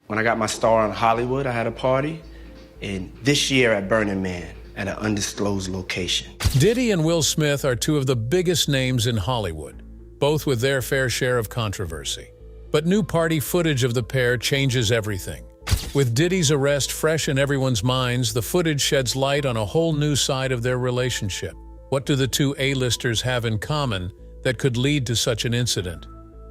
When I got my star on Hollywood, I had a party. And this year at Burning Man, at an undisclosed location. Diddy and Will Smith are two of the biggest names in Hollywood, both with their fair share of controversy. But new party footage of the pair changes everything. With Diddy's arrest fresh in everyone's minds, the footage sheds light on a whole new side of their relationship. What do the two A-listers have in common that could lead to such an incident?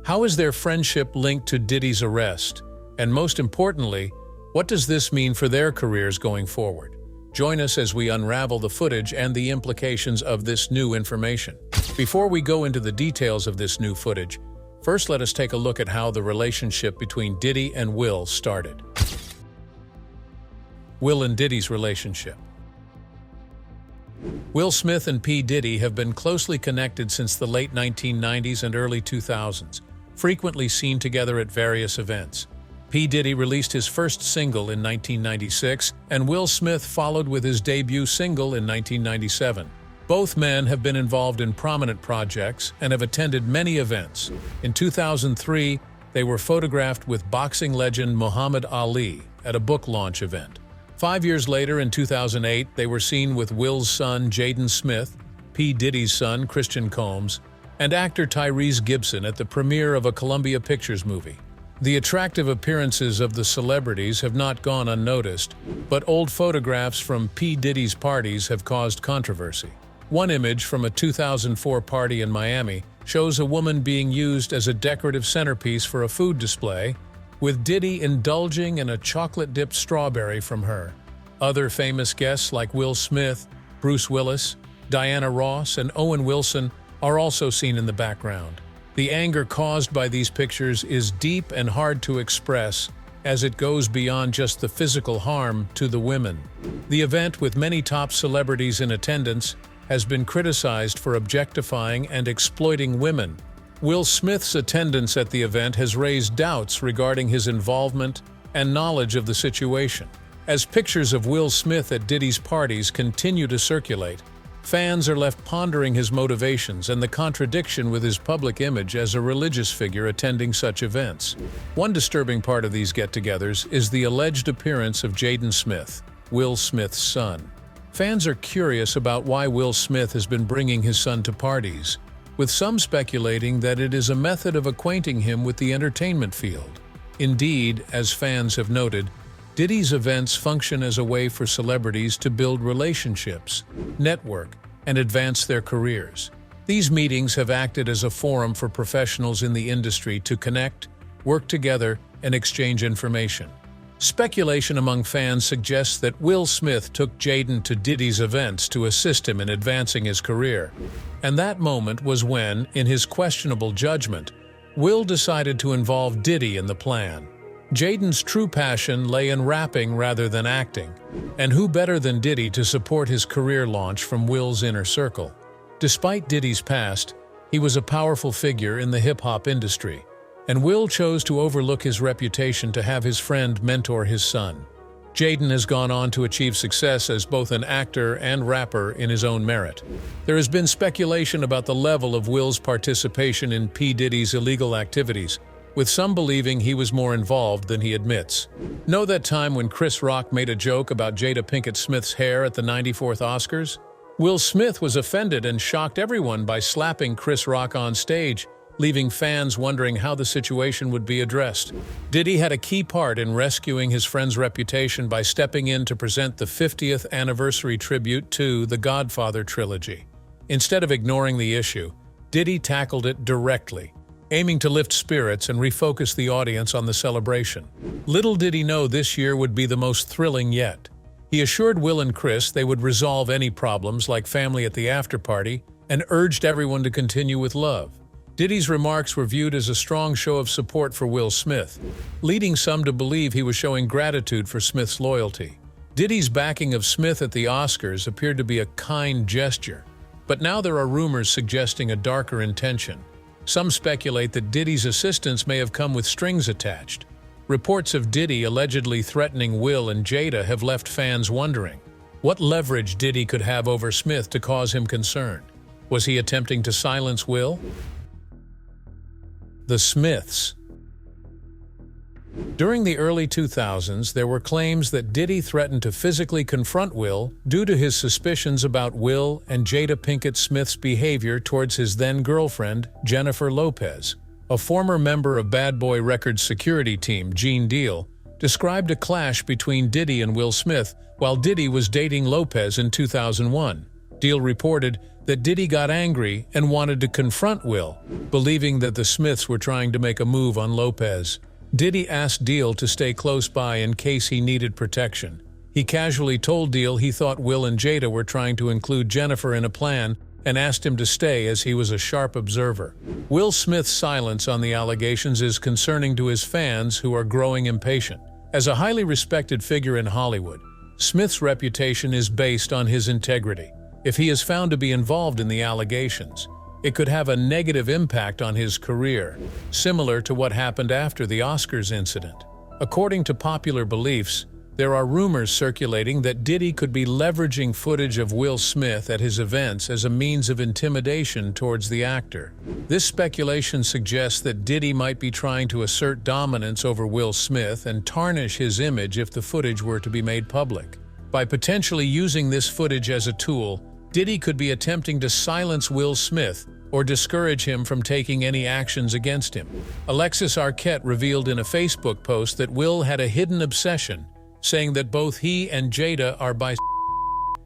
How is their friendship linked to Diddy's arrest? And most importantly, what does this mean for their careers going forward? Join us as we unravel the footage and the implications of this new information. Before we go into the details of this new footage, first let us take a look at how the relationship between Diddy and Will started. Will and Diddy's relationship. Will Smith and P. Diddy have been closely connected since the late 1990s and early 2000s, frequently seen together at various events. P. Diddy released his first single in 1996, and Will Smith followed with his debut single in 1997. Both men have been involved in prominent projects and have attended many events. In 2003, they were photographed with boxing legend Muhammad Ali at a book launch event. 5 years later, in 2008, they were seen with Will's son Jaden Smith, P. Diddy's son Christian Combs, and actor Tyrese Gibson at the premiere of a Columbia Pictures movie. The attractive appearances of the celebrities have not gone unnoticed, but old photographs from P. Diddy's parties have caused controversy. One image from a 2004 party in Miami shows a woman being used as a decorative centerpiece for a food display, with Diddy indulging in a chocolate-dipped strawberry from her. Other famous guests like Will Smith, Bruce Willis, Diana Ross, and Owen Wilson are also seen in the background. The anger caused by these pictures is deep and hard to express, as it goes beyond just the physical harm to the women. The event, with many top celebrities in attendance, has been criticized for objectifying and exploiting women. Will Smith's attendance at the event has raised doubts regarding his involvement and knowledge of the situation. As pictures of Will Smith at Diddy's parties continue to circulate, fans are left pondering his motivations and the contradiction with his public image as a religious figure attending such events. One disturbing part of these get-togethers is the alleged appearance of Jaden Smith, Will Smith's son. Fans are curious about why Will Smith has been bringing his son to parties, with some speculating that it is a method of acquainting him with the entertainment field. Indeed, as fans have noted, Diddy's events function as a way for celebrities to build relationships, network, and advance their careers. These meetings have acted as a forum for professionals in the industry to connect, work together, and exchange information. Speculation among fans suggests that Will Smith took Jaden to Diddy's events to assist him in advancing his career. And that moment was when, in his questionable judgment, Will decided to involve Diddy in the plan. Jaden's true passion lay in rapping rather than acting, and who better than Diddy to support his career launch from Will's inner circle? Despite Diddy's past, he was a powerful figure in the hip-hop industry, and Will chose to overlook his reputation to have his friend mentor his son. Jaden has gone on to achieve success as both an actor and rapper in his own merit. There has been speculation about the level of Will's participation in P. Diddy's illegal activities, with some believing he was more involved than he admits. Know that time when Chris Rock made a joke about Jada Pinkett Smith's hair at the 94th Oscars? Will Smith was offended and shocked everyone by slapping Chris Rock on stage, leaving fans wondering how the situation would be addressed. Diddy had a key part in rescuing his friend's reputation by stepping in to present the 50th anniversary tribute to the Godfather trilogy. Instead of ignoring the issue, Diddy tackled it directly, aiming to lift spirits and refocus the audience on the celebration. Little did he know this year would be the most thrilling yet. He assured Will and Chris they would resolve any problems like family at the after-party and urged everyone to continue with love. Diddy's remarks were viewed as a strong show of support for Will Smith, leading some to believe he was showing gratitude for Smith's loyalty. Diddy's backing of Smith at the Oscars appeared to be a kind gesture, but now there are rumors suggesting a darker intention. Some speculate that Diddy's assistance may have come with strings attached. Reports of Diddy allegedly threatening Will and Jada have left fans wondering what leverage Diddy could have over Smith to cause him concern. Was he attempting to silence Will? The Smiths. During the early 2000s, there were claims that Diddy threatened to physically confront Will due to his suspicions about Will and Jada Pinkett Smith's behavior towards his then-girlfriend, Jennifer Lopez. A former member of Bad Boy Records' security team, Gene Deal, described a clash between Diddy and Will Smith while Diddy was dating Lopez in 2001. Deal reported that Diddy got angry and wanted to confront Will, believing that the Smiths were trying to make a move on Lopez. Diddy asked Deal to stay close by in case he needed protection. He casually told Deal he thought Will and Jada were trying to include Jennifer in a plan and asked him to stay as he was a sharp observer. Will Smith's silence on the allegations is concerning to his fans who are growing impatient. As a highly respected figure in Hollywood, Smith's reputation is based on his integrity. If he is found to be involved in the allegations, it could have a negative impact on his career, similar to what happened after the Oscars incident. According to popular beliefs, there are rumors circulating that Diddy could be leveraging footage of Will Smith at his events as a means of intimidation towards the actor. This speculation suggests that Diddy might be trying to assert dominance over Will Smith and tarnish his image if the footage were to be made public. By potentially using this footage as a tool, Diddy could be attempting to silence Will Smith or discourage him from taking any actions against him. Alexis Arquette revealed in a Facebook post that Will had a hidden obsession, saying that both he and Jada are bisexual.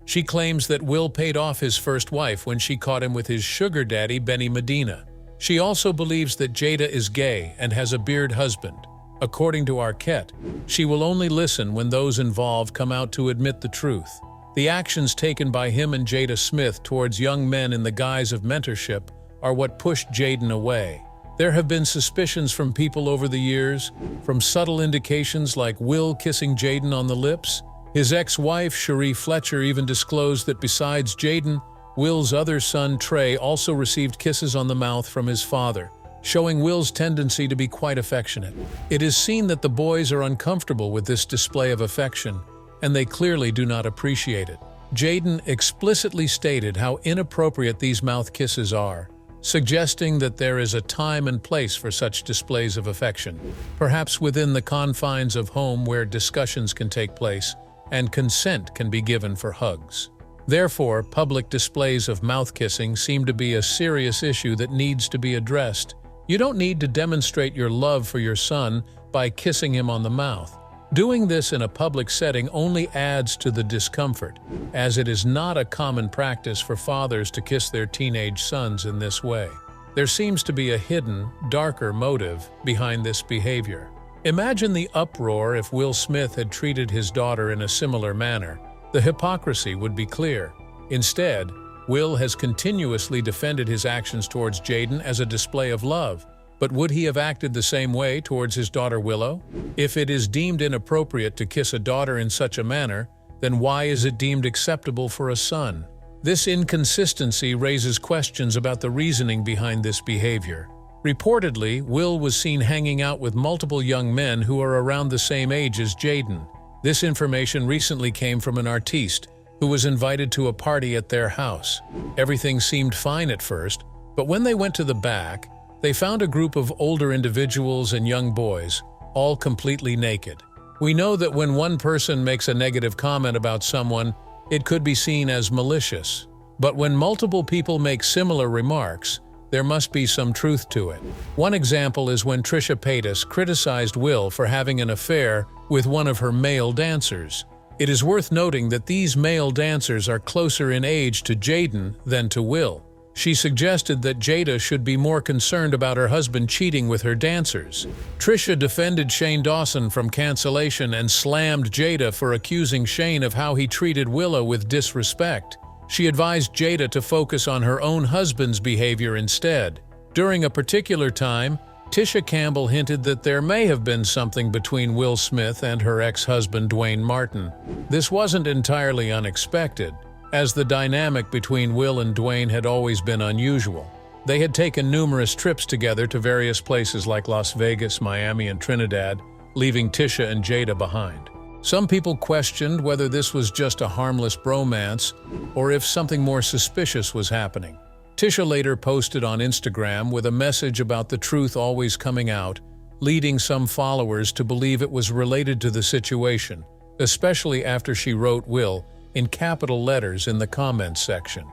She claims that Will paid off his first wife when she caught him with his sugar daddy, Benny Medina. She also believes that Jada is gay and has a beard husband. According to Arquette, she will only listen when those involved come out to admit the truth. The actions taken by him and Jada Smith towards young men in the guise of mentorship are what pushed Jaden away. There have been suspicions from people over the years, from subtle indications like Will kissing Jaden on the lips. His ex-wife, Cherie Fletcher, even disclosed that besides Jaden, Will's other son, Trey, also received kisses on the mouth from his father, showing Will's tendency to be quite affectionate. It is seen that the boys are uncomfortable with this display of affection, and they clearly do not appreciate it. Jaden explicitly stated how inappropriate these mouth kisses are, suggesting that there is a time and place for such displays of affection, perhaps within the confines of home where discussions can take place and consent can be given for hugs. Therefore, public displays of mouth kissing seem to be a serious issue that needs to be addressed. You don't need to demonstrate your love for your son by kissing him on the mouth. Doing this in a public setting only adds to the discomfort, as it is not a common practice for fathers to kiss their teenage sons in this way. There seems to be a hidden, darker motive behind this behavior. Imagine the uproar if Will Smith had treated his daughter in a similar manner. The hypocrisy would be clear. Instead, Will has continuously defended his actions towards Jaden as a display of love. But would he have acted the same way towards his daughter Willow? If it is deemed inappropriate to kiss a daughter in such a manner, then why is it deemed acceptable for a son? This inconsistency raises questions about the reasoning behind this behavior. Reportedly, Will was seen hanging out with multiple young men who are around the same age as Jaden. This information recently came from an artiste who was invited to a party at their house. Everything seemed fine at first, but when they went to the back, they found a group of older individuals and young boys, all completely naked. We know that when one person makes a negative comment about someone, it could be seen as malicious. But when multiple people make similar remarks, there must be some truth to it. One example is when Trisha Paytas criticized Will for having an affair with one of her male dancers. It is worth noting that these male dancers are closer in age to Jaden than to Will. She suggested that Jada should be more concerned about her husband cheating with her dancers. Trisha defended Shane Dawson from cancellation and slammed Jada for accusing Shane of how he treated Willow with disrespect. She advised Jada to focus on her own husband's behavior instead. During a particular time, Tisha Campbell hinted that there may have been something between Will Smith and her ex-husband Dwayne Martin. This wasn't entirely unexpected, as the dynamic between Will and Dwayne had always been unusual. They had taken numerous trips together to various places like Las Vegas, Miami, and Trinidad, leaving Tisha and Jada behind. Some people questioned whether this was just a harmless bromance or if something more suspicious was happening. Tisha later posted on Instagram with a message about the truth always coming out leading some followers to believe it was related to the situation, especially after she wrote Will in capital letters in the comments section.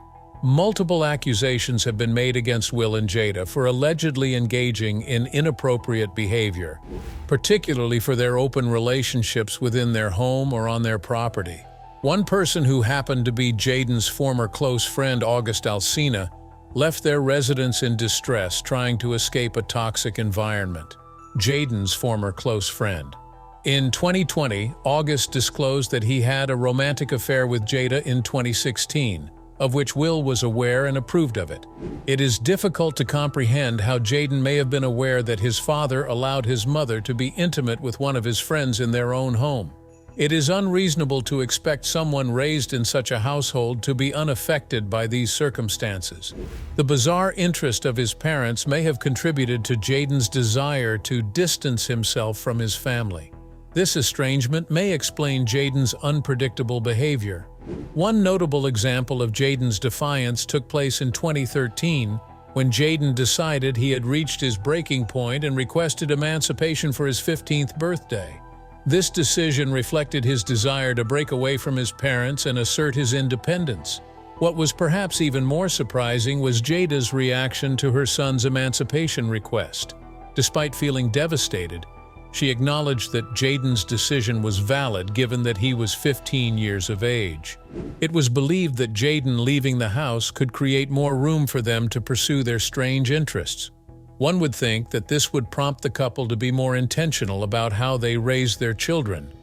Multiple accusations have been made against Will and Jada for allegedly engaging in inappropriate behavior, particularly for their open relationships within their home or on their property. One person who happened to be Jaden's former close friend, August Alsina, left their residence in distress trying to escape a toxic environment. Jaden's former close friend. In 2020, August disclosed that he had a romantic affair with Jada in 2016, of which Will was aware and approved of it. It is difficult to comprehend how Jaden may have been aware that his father allowed his mother to be intimate with one of his friends in their own home. It is unreasonable to expect someone raised in such a household to be unaffected by these circumstances. The bizarre interest of his parents may have contributed to Jaden's desire to distance himself from his family. This estrangement may explain Jaden's unpredictable behavior. One notable example of Jaden's defiance took place in 2013, when Jaden decided he had reached his breaking point and requested emancipation for his 15th birthday. This decision reflected his desire to break away from his parents and assert his independence. What was perhaps even more surprising was Jada's reaction to her son's emancipation request. Despite feeling devastated, she acknowledged that Jaden's decision was valid given that he was 15 years of age. It was believed that Jaden leaving the house could create more room for them to pursue their strange interests. One would think that this would prompt the couple to be more intentional about how they raised their children,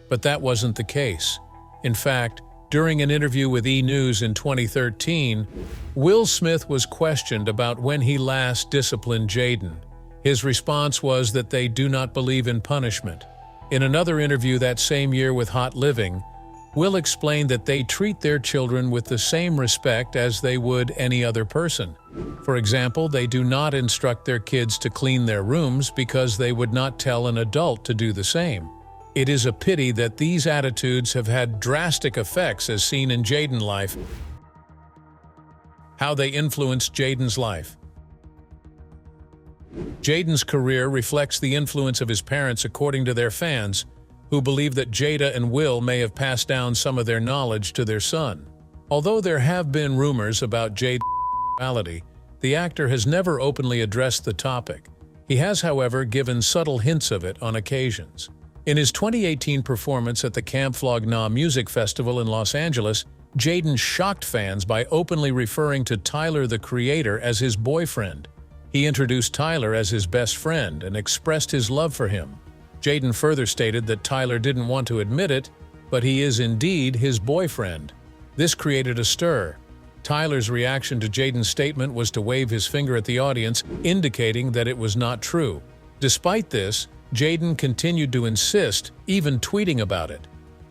but that wasn't the case. In fact, during an interview with E! News in 2013, Will Smith was questioned about when he last disciplined Jaden. His response was that they do not believe in punishment. In another interview that same year with Hot Living, Will explained that they treat their children with the same respect as they would any other person. For example, they do not instruct their kids to clean their rooms because they would not tell an adult to do the same. It is a pity that these attitudes have had drastic effects as seen in Jaden's life. How they influenced Jaden's life. Jaden's career reflects the influence of his parents according to their fans, who believe that Jada and Will may have passed down some of their knowledge to their son. Although there have been rumors about Jada's sexuality, the actor has never openly addressed the topic. He has, however, given subtle hints of it on occasions. In his 2018 performance at the Camp Flog Gnaw Music Festival in Los Angeles, Jaden shocked fans by openly referring to Tyler, the Creator, as his boyfriend. He introduced Tyler as his best friend and expressed his love for him. Jaden further stated that Tyler didn't want to admit it, but he is indeed his boyfriend. This created a stir. Tyler's reaction to Jaden's statement was to wave his finger at the audience, indicating that it was not true. Despite this, Jaden continued to insist, even tweeting about it.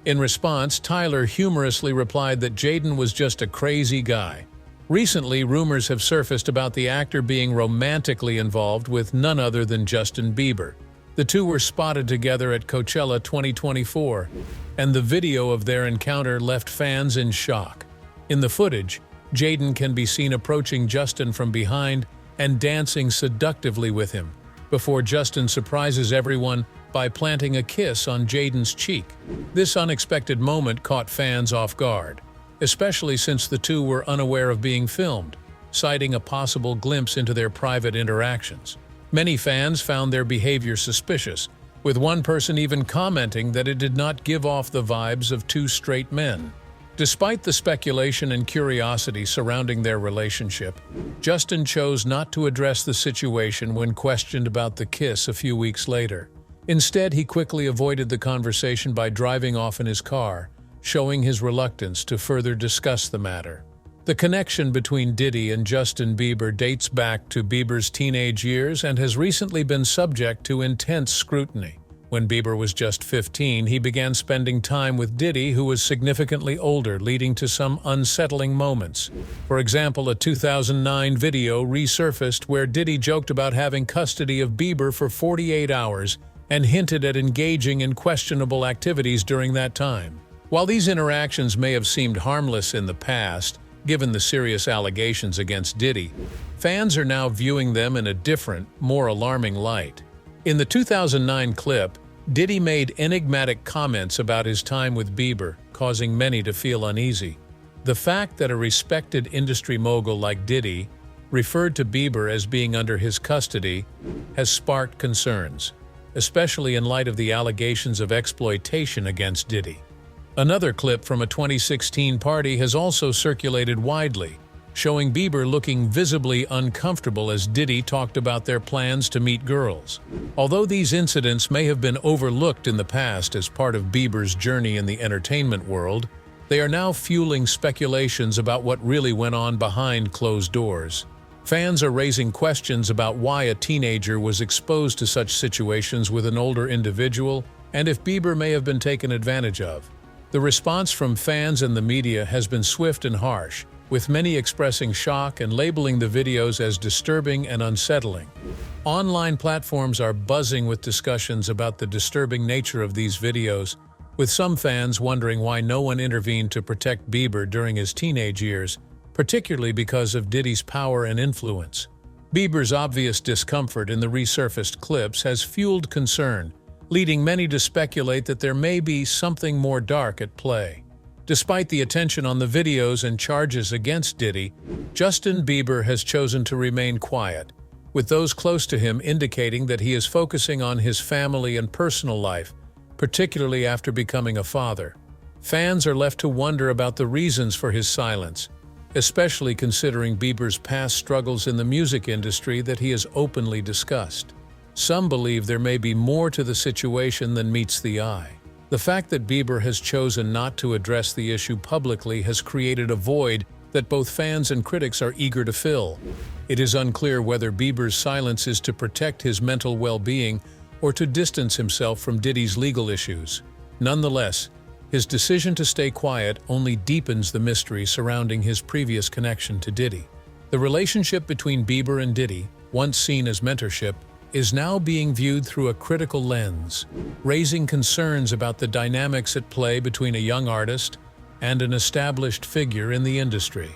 In response, Tyler humorously replied that Jaden was just a crazy guy. Recently, rumors have surfaced about the actor being romantically involved with none other than Justin Bieber. The two were spotted together at Coachella 2024, and the video of their encounter left fans in shock. In the footage, Jaden can be seen approaching Justin from behind and dancing seductively with him, before Justin surprises everyone by planting a kiss on Jaden's cheek. This unexpected moment caught fans off guard, especially since the two were unaware of being filmed, citing a possible glimpse into their private interactions. Many fans found their behavior suspicious, with one person even commenting that it did not give off the vibes of two straight men. Despite the speculation and curiosity surrounding their relationship, Justin chose not to address the situation when questioned about the kiss a few weeks later. Instead, he quickly avoided the conversation by driving off in his car, showing his reluctance to further discuss the matter. The connection between Diddy and Justin Bieber dates back to Bieber's teenage years and has recently been subject to intense scrutiny. When Bieber was just 15, he began spending time with Diddy, who was significantly older, leading to some unsettling moments. For example, a 2009 video resurfaced where Diddy joked about having custody of Bieber for 48 hours and hinted at engaging in questionable activities during that time. While these interactions may have seemed harmless in the past, given the serious allegations against Diddy, fans are now viewing them in a different, more alarming light. In the 2009 clip, Diddy made enigmatic comments about his time with Bieber, causing many to feel uneasy. The fact that a respected industry mogul like Diddy referred to Bieber as being under his custody has sparked concerns, especially in light of the allegations of exploitation against Diddy. Another clip from a 2016 party has also circulated widely, showing Bieber looking visibly uncomfortable as Diddy talked about their plans to meet girls. Although these incidents may have been overlooked in the past as part of Bieber's journey in the entertainment world, they are now fueling speculations about what really went on behind closed doors. Fans are raising questions about why a teenager was exposed to such situations with an older individual and if Bieber may have been taken advantage of. The response from fans and the media has been swift and harsh, with many expressing shock and labeling the videos as disturbing and unsettling. Online platforms are buzzing with discussions about the disturbing nature of these videos, with some fans wondering why no one intervened to protect Bieber during his teenage years, particularly because of Diddy's power and influence. Bieber's obvious discomfort in the resurfaced clips has fueled concern, leading many to speculate that there may be something more dark at play. Despite the attention on the videos and charges against Diddy, Justin Bieber has chosen to remain quiet, with those close to him indicating that he is focusing on his family and personal life, particularly after becoming a father. Fans are left to wonder about the reasons for his silence, especially considering Bieber's past struggles in the music industry that he has openly discussed. Some believe there may be more to the situation than meets the eye. The fact that Bieber has chosen not to address the issue publicly has created a void that both fans and critics are eager to fill. It is unclear whether Bieber's silence is to protect his mental well-being or to distance himself from Diddy's legal issues. Nonetheless, his decision to stay quiet only deepens the mystery surrounding his previous connection to Diddy. The relationship between Bieber and Diddy, once seen as mentorship, is now being viewed through a critical lens, raising concerns about the dynamics at play between a young artist and an established figure in the industry.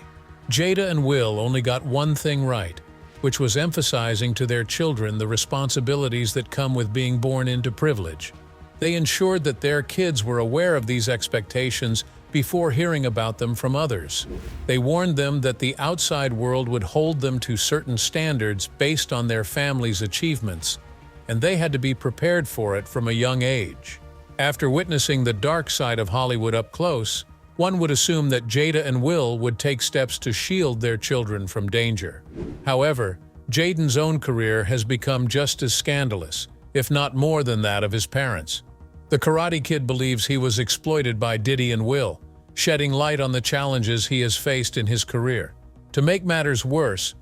Jada and Will only got one thing right, which was emphasizing to their children the responsibilities that come with being born into privilege. They ensured that their kids were aware of these expectations before hearing about them from others. They warned them that the outside world would hold them to certain standards based on their family's achievements, and they had to be prepared for it from a young age. After witnessing the dark side of Hollywood up close, one would assume that Jada and Will would take steps to shield their children from danger. However, Jaden's own career has become just as scandalous, if not more than that of his parents. The Karate Kid believes he was exploited by Diddy and Will, shedding light on the challenges he has faced in his career. To make matters worse,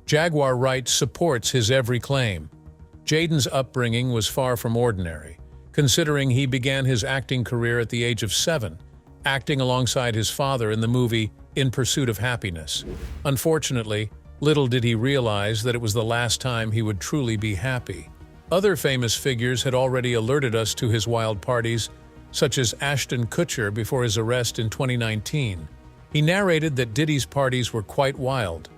Jaguar Wright supports his every claim. Jaden's upbringing was far from ordinary, considering he began his acting career at the age of 7, acting alongside his father in the movie In Pursuit of Happiness. Unfortunately, little did he realize that it was the last time he would truly be happy. Other famous figures had already alerted us to his wild parties, such as Ashton Kutcher before his arrest in 2019. He narrated that Diddy's parties were quite wild.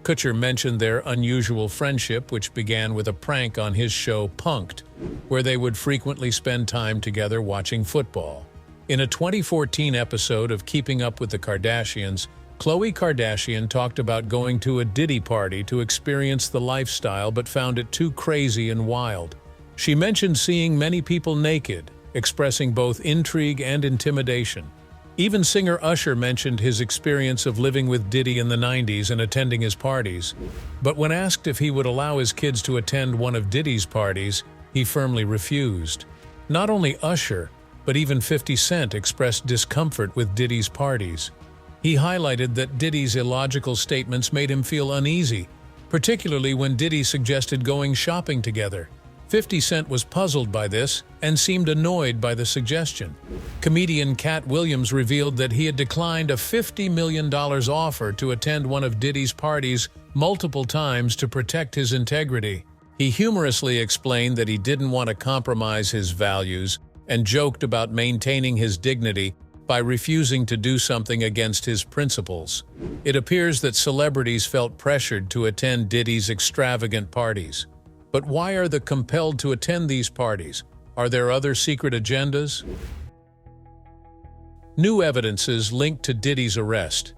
Kutcher mentioned their unusual friendship, which began with a prank on his show Punk'd, where they would frequently spend time together watching football. In a 2014 episode of Keeping Up with the Kardashians, Khloe Kardashian talked about going to a Diddy party to experience the lifestyle but found it too crazy and wild. She mentioned seeing many people naked, expressing both intrigue and intimidation. Even singer Usher mentioned his experience of living with Diddy in the 90s and attending his parties. But when asked if he would allow his kids to attend one of Diddy's parties, he firmly refused. Not only Usher, but even 50 Cent expressed discomfort with Diddy's parties. He highlighted that Diddy's illogical statements made him feel uneasy, particularly when Diddy suggested going shopping together. 50 Cent was puzzled by this and seemed annoyed by the suggestion. Comedian Cat Williams revealed that he had declined a $50 million offer to attend one of Diddy's parties multiple times to protect his integrity. He humorously explained that he didn't want to compromise his values and joked about maintaining his dignity by refusing to do something against his principles. It appears that celebrities felt pressured to attend Diddy's extravagant parties. But why are they compelled to attend these parties? Are there other secret agendas? New evidences linked to Diddy's arrest.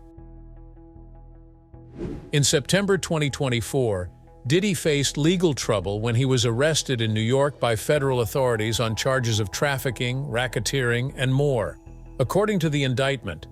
In September 2024, Diddy faced legal trouble when he was arrested in New York by federal authorities on charges of trafficking, racketeering, and more. According to the indictment,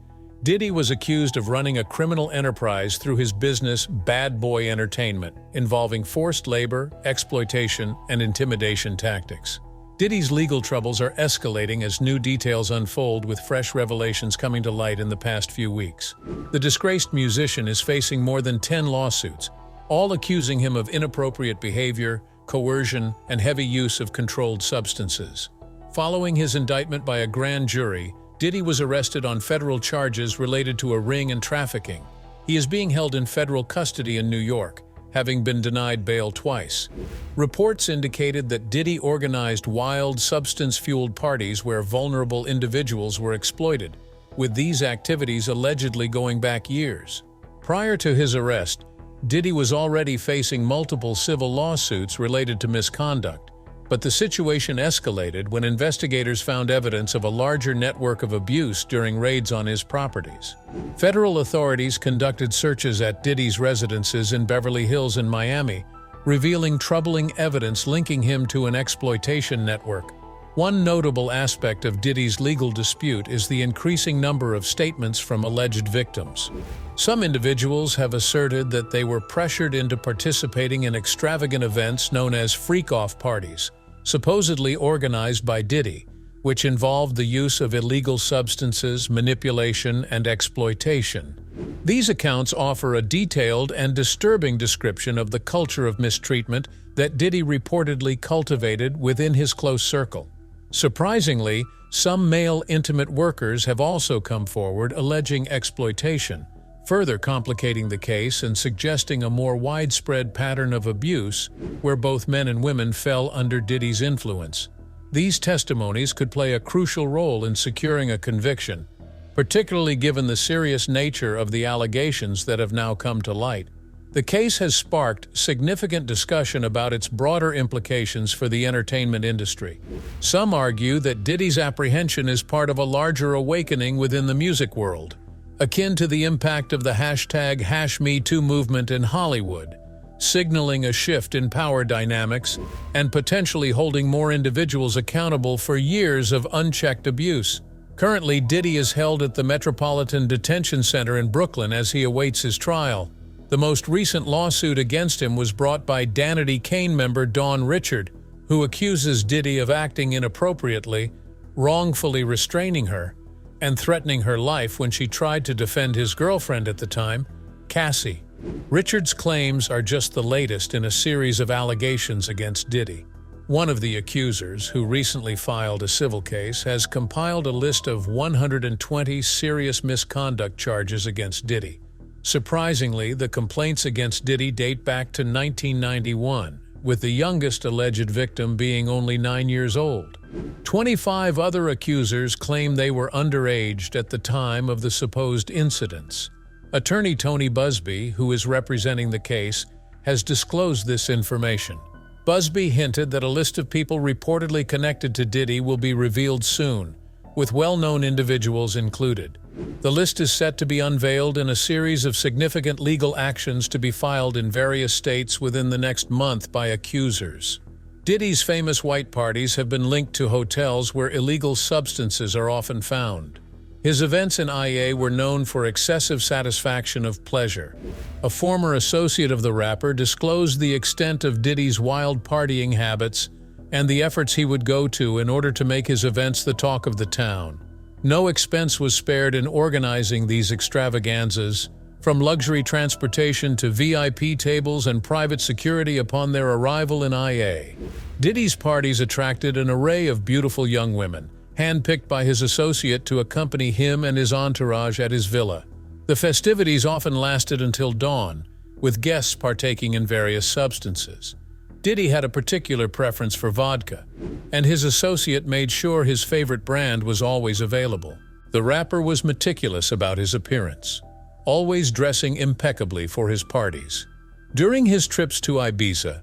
Diddy was accused of running a criminal enterprise through his business Bad Boy Entertainment, involving forced labor, exploitation, and intimidation tactics. Diddy's legal troubles are escalating as new details unfold, with fresh revelations coming to light in the past few weeks. The disgraced musician is facing more than 10 lawsuits, all accusing him of inappropriate behavior, coercion, and heavy use of controlled substances. Following his indictment by a grand jury, Diddy was arrested on federal charges related to a ring and trafficking. He is being held in federal custody in New York, having been denied bail twice. Reports indicated that Diddy organized wild, substance-fueled parties where vulnerable individuals were exploited, with these activities allegedly going back years. Prior to his arrest, Diddy was already facing multiple civil lawsuits related to misconduct, but the situation escalated when investigators found evidence of a larger network of abuse during raids on his properties. Federal authorities conducted searches at Diddy's residences in Beverly Hills and Miami, revealing troubling evidence linking him to an exploitation network. One notable aspect of Diddy's legal dispute is the increasing number of statements from alleged victims. Some individuals have asserted that they were pressured into participating in extravagant events known as freak-off parties, supposedly organized by Diddy, which involved the use of illegal substances, manipulation, and exploitation. These accounts offer a detailed and disturbing description of the culture of mistreatment that Diddy reportedly cultivated within his close circle. Surprisingly, some male intimate workers have also come forward alleging exploitation, further complicating the case and suggesting a more widespread pattern of abuse where both men and women fell under Diddy's influence. These testimonies could play a crucial role in securing a conviction, particularly given the serious nature of the allegations that have now come to light. The case has sparked significant discussion about its broader implications for the entertainment industry. Some argue that Diddy's apprehension is part of a larger awakening within the music world, akin to the impact of the #MeToo movement in Hollywood, signaling a shift in power dynamics and potentially holding more individuals accountable for years of unchecked abuse. Currently, Diddy is held at the Metropolitan Detention Center in Brooklyn as he awaits his trial. The most recent lawsuit against him was brought by Danity Kane member Dawn Richard, who accuses Diddy of acting inappropriately, wrongfully restraining her, and threatening her life when she tried to defend his girlfriend at the time, Cassie. Richard's claims are just the latest in a series of allegations against Diddy. One of the accusers, who recently filed a civil case, has compiled a list of 120 serious misconduct charges against Diddy. Surprisingly, the complaints against Diddy date back to 1991, with the youngest alleged victim being only 9 years old. 25 other accusers claim they were underage at the time of the supposed incidents. Attorney Tony Busby, who is representing the case, has disclosed this information. Busby hinted that a list of people reportedly connected to Diddy will be revealed soon, with well-known individuals included. The list is set to be unveiled in a series of significant legal actions to be filed in various states within the next month by accusers. Diddy's famous white parties have been linked to hotels where illegal substances are often found. His events in IA were known for excessive satisfaction of pleasure. A former associate of the rapper disclosed the extent of Diddy's wild partying habits and the efforts he would go to in order to make his events the talk of the town. No expense was spared in organizing these extravaganzas, from luxury transportation to VIP tables and private security upon their arrival in IA. Diddy's parties attracted an array of beautiful young women, handpicked by his associate to accompany him and his entourage at his villa. The festivities often lasted until dawn, with guests partaking in various substances. Diddy had a particular preference for vodka, and his associate made sure his favorite brand was always available. The rapper was meticulous about his appearance, always dressing impeccably for his parties. During his trips to Ibiza,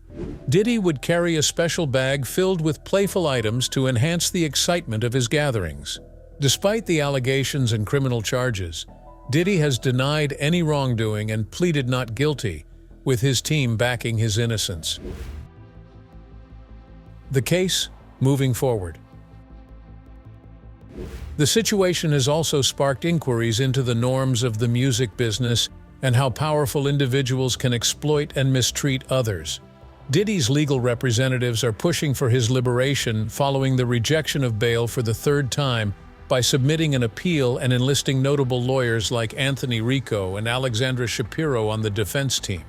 Diddy would carry a special bag filled with playful items to enhance the excitement of his gatherings. Despite the allegations and criminal charges, Diddy has denied any wrongdoing and pleaded not guilty, with his team backing his innocence. The case moving forward. The situation has also sparked inquiries into the norms of the music business and how powerful individuals can exploit and mistreat others. Diddy's legal representatives are pushing for his liberation following the rejection of bail for the third time by submitting an appeal and enlisting notable lawyers like Anthony Rico and Alexandra Shapiro on the defense team.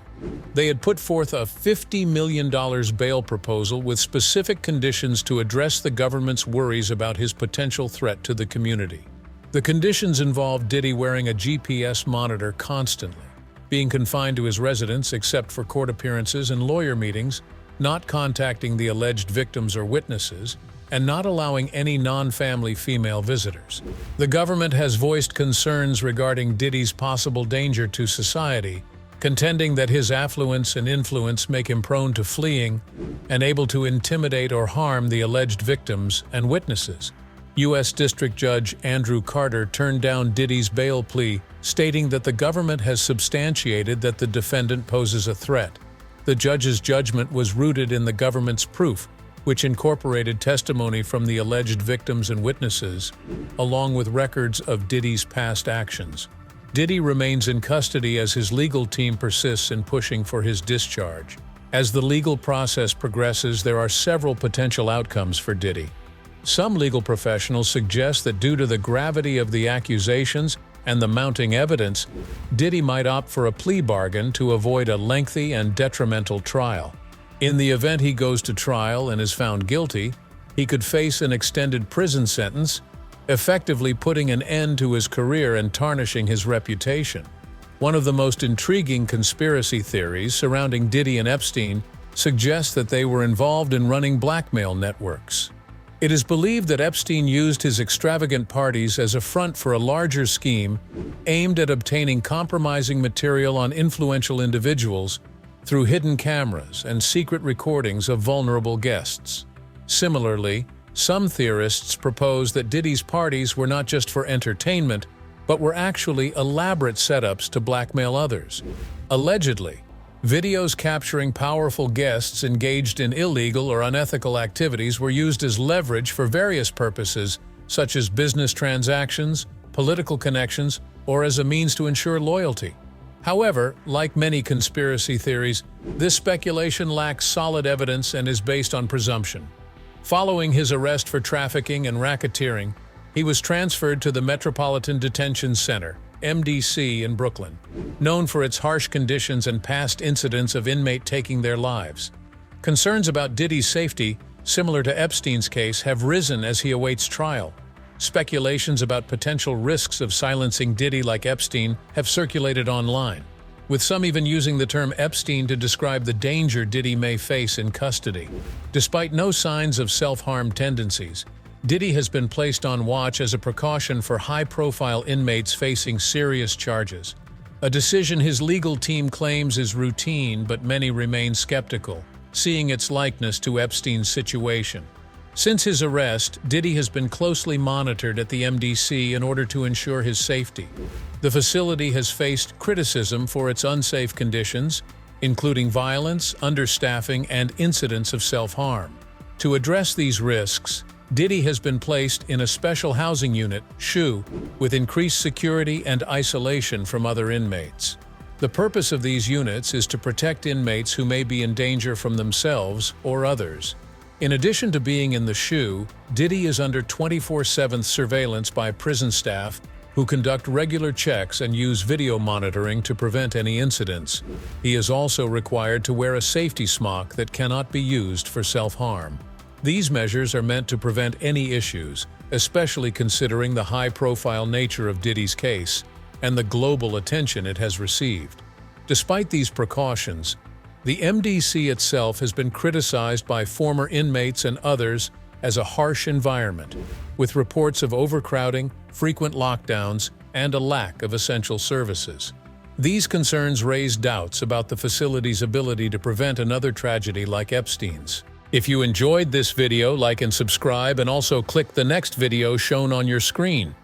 They had put forth a $50 million bail proposal with specific conditions to address the government's worries about his potential threat to the community. The conditions involved Diddy wearing a GPS monitor constantly, being confined to his residence except for court appearances and lawyer meetings, not contacting the alleged victims or witnesses, and not allowing any non-family female visitors. The government has voiced concerns regarding Diddy's possible danger to society, contending that his affluence and influence make him prone to fleeing and able to intimidate or harm the alleged victims and witnesses. U.S. District Judge Andrew Carter turned down Diddy's bail plea, stating that the government has substantiated that the defendant poses a threat. The judge's judgment was rooted in the government's proof, which incorporated testimony from the alleged victims and witnesses, along with records of Diddy's past actions. Diddy remains in custody as his legal team persists in pushing for his discharge. As the legal process progresses, there are several potential outcomes for Diddy. Some legal professionals suggest that due to the gravity of the accusations and the mounting evidence, Diddy might opt for a plea bargain to avoid a lengthy and detrimental trial. In the event he goes to trial and is found guilty, he could face an extended prison sentence, effectively putting an end to his career and tarnishing his reputation. One of the most intriguing conspiracy theories surrounding Diddy and Epstein suggests that they were involved in running blackmail networks. It is believed that Epstein used his extravagant parties as a front for a larger scheme aimed at obtaining compromising material on influential individuals through hidden cameras and secret recordings of vulnerable guests. Similarly, some theorists propose that Diddy's parties were not just for entertainment, but were actually elaborate setups to blackmail others. Allegedly, videos capturing powerful guests engaged in illegal or unethical activities were used as leverage for various purposes, such as business transactions, political connections, or as a means to ensure loyalty. However, like many conspiracy theories, this speculation lacks solid evidence and is based on presumption. Following his arrest for trafficking and racketeering, he was transferred to the Metropolitan Detention Center, MDC, in Brooklyn, known for its harsh conditions and past incidents of inmates taking their lives. Concerns about Diddy's safety, similar to Epstein's case, have risen as he awaits trial. Speculations about potential risks of silencing Diddy like Epstein have circulated online, with some even using the term Epstein to describe the danger Diddy may face in custody. Despite no signs of self-harm tendencies, Diddy has been placed on watch as a precaution for high-profile inmates facing serious charges. A decision his legal team claims is routine, but many remain skeptical, seeing its likeness to Epstein's situation. Since his arrest, Diddy has been closely monitored at the MDC in order to ensure his safety. The facility has faced criticism for its unsafe conditions, including violence, understaffing, and incidents of self-harm. To address these risks, Diddy has been placed in a special housing unit, SHU, with increased security and isolation from other inmates. The purpose of these units is to protect inmates who may be in danger from themselves or others. In addition to being in the SHU, Diddy is under 24/7 surveillance by prison staff who conduct regular checks and use video monitoring to prevent any incidents. He is also required to wear a safety smock that cannot be used for self-harm. These measures are meant to prevent any issues, especially considering the high-profile nature of Diddy's case and the global attention it has received. Despite these precautions, the MDC itself has been criticized by former inmates and others as a harsh environment, with reports of overcrowding, frequent lockdowns, and a lack of essential services. These concerns raise doubts about the facility's ability to prevent another tragedy like Epstein's. If you enjoyed this video, like and subscribe, and also click the next video shown on your screen.